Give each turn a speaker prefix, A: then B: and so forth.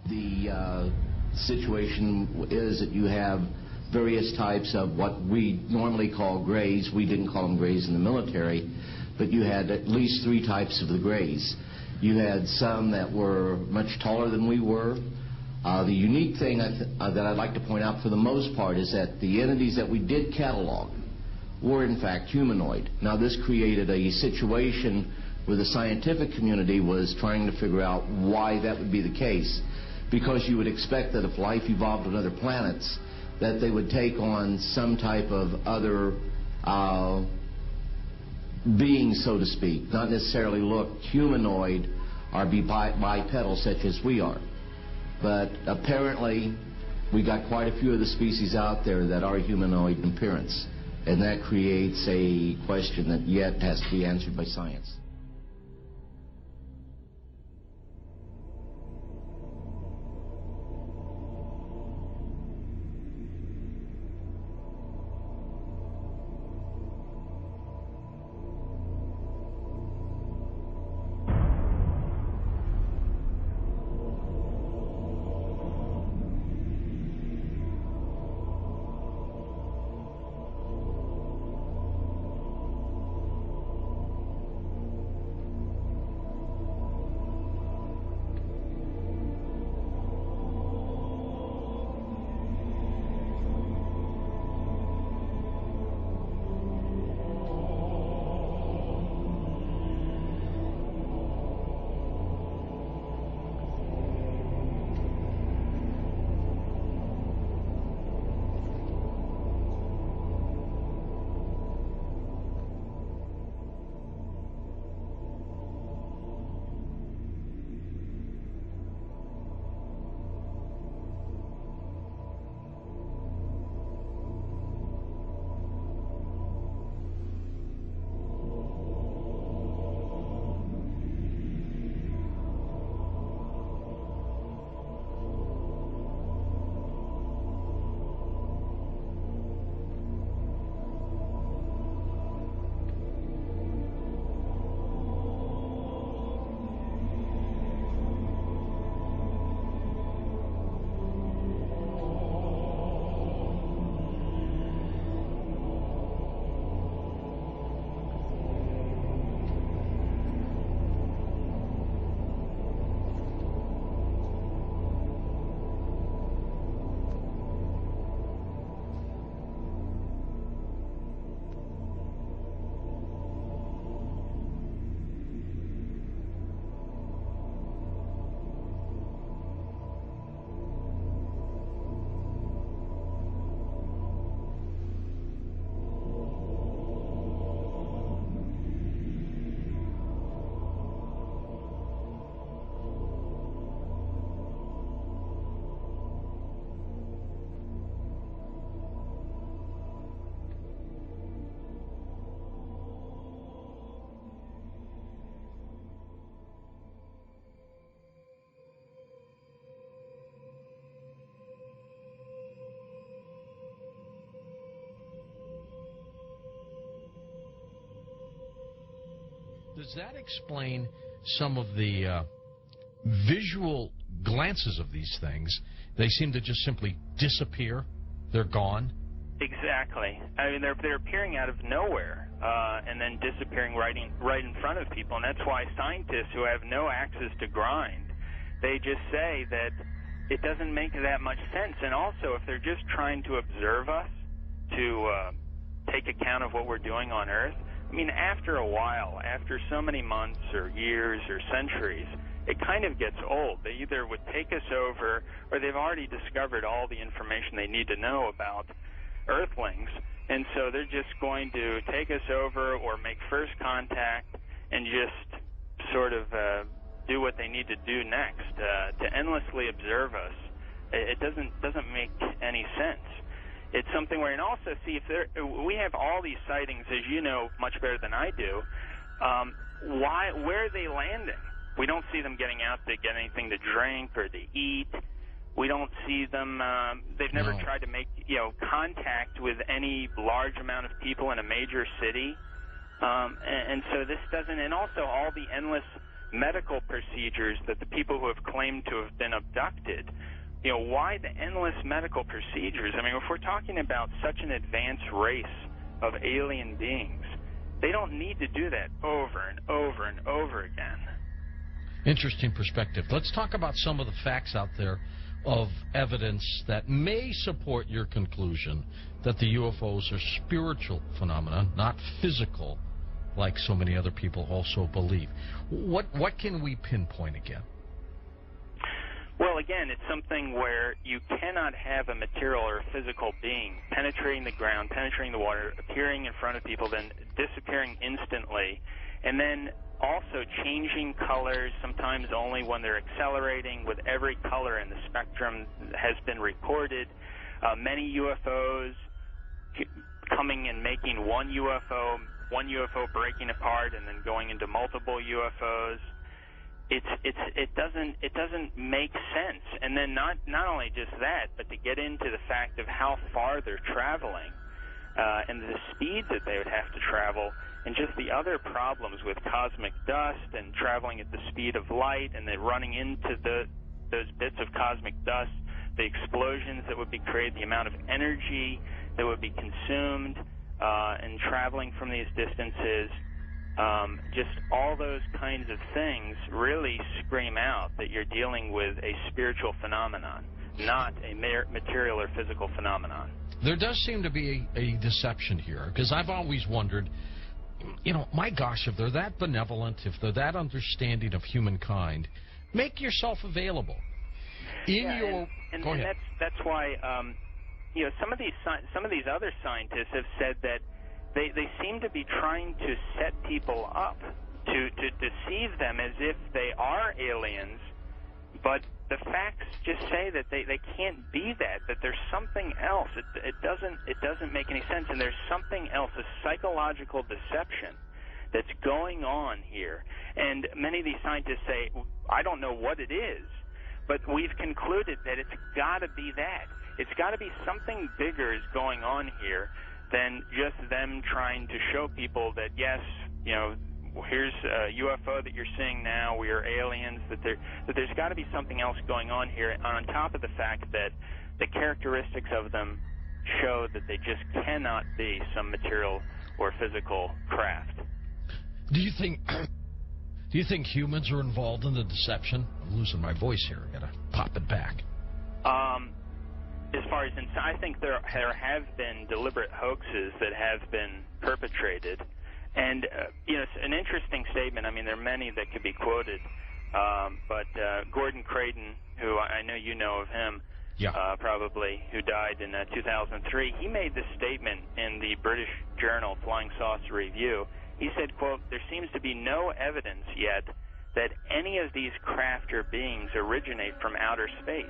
A: The situation is that you have various types of what we normally call grays. We didn't call them grays in the military, but you had at least 3 types of the grays. You had some that were much taller than we were. The unique thing that I'd like to point out for the most part is that the entities that we did catalog were in fact humanoid. Now this created a situation where the scientific community was trying to figure out why that would be the case, because you would expect that if life evolved on other planets, that they would take on some type of other being, so to speak, not necessarily look humanoid or be bipedal such as we are. But apparently we got quite a few of the species out there that are humanoid in appearance, and that creates a question that yet has to be answered by science.
B: Does that explain some of the visual glances of these things? They seem to just simply disappear. They're gone.
C: Exactly. I mean, they're appearing out of nowhere and then disappearing right in front of people. And that's why scientists who have no axes to grind, they just say that it doesn't make that much sense. And also, if they're just trying to observe us, to take account of what we're doing on Earth, I mean, after a while, after so many months or years or centuries, it kind of gets old. They either would take us over, or they've already discovered all the information they need to know about Earthlings, and so they're just going to take us over or make first contact and just sort of do what they need to do next. To endlessly observe us, it doesn't make any sense. It's something where, and also see, if we have all these sightings, as you know much better than I do, where are they landing? We don't see them getting out to get anything to drink or to eat. We don't see them, they've never tried to make, contact with any large amount of people in a major city. And so this doesn't, and also all the endless medical procedures that the people who have claimed to have been abducted, why the endless medical procedures? I mean, if we're talking about such an advanced race of alien beings, they don't need to do that over and over and over again.
B: Interesting perspective. Let's talk about some of the facts out there of evidence that may support your conclusion that the UFOs are spiritual phenomena, not physical, like so many other people also believe. What can we pinpoint again?
C: Well, again, it's something where you cannot have a material or physical being penetrating the ground, penetrating the water, appearing in front of people, then disappearing instantly, and then also changing colors, sometimes only when they're accelerating, with every color in the spectrum has been recorded. Many UFOs coming and making one UFO breaking apart and then going into multiple UFOs. It doesn't make sense. And then not only just that, but to get into the fact of how far they're traveling and the speeds that they would have to travel, and just the other problems with cosmic dust and traveling at the speed of light and then running into those bits of cosmic dust, the explosions that would be created, the amount of energy that would be consumed in traveling from these distances. Just all those kinds of things really scream out that you're dealing with a spiritual phenomenon, not a material or physical phenomenon.
B: There does seem to be a deception here, because I've always wondered, my gosh, if they're that benevolent, if they're that understanding of humankind, make yourself available. Go ahead.
C: That's why some of these other scientists have said that they seem to be trying to set people up to deceive them as if they are aliens, but the facts just say that they can't be that there's something else. It doesn't make any sense, and there's something else, a psychological deception that's going on here. And many of these scientists say, I don't know what it is, but we've concluded that it's got to be that. It's got to be something bigger is going on here than just them trying to show people that, yes, here's a UFO that you're seeing now, we are aliens, that there's got to be something else going on here, on top of the fact that the characteristics of them show that they just cannot be some material or physical craft.
B: Do you think humans are involved in the deception? I'm losing my voice here. I gotta pop it back.
C: As far as I think there have been deliberate hoaxes that have been perpetrated, and it's an interesting statement. I mean, there are many that could be quoted, but Gordon Creighton, who I know you know of him, probably, who died in 2003, he made this statement in the British journal Flying Saucer Review. He said, quote, "There seems to be no evidence yet that any of these craft or beings originate from outer space.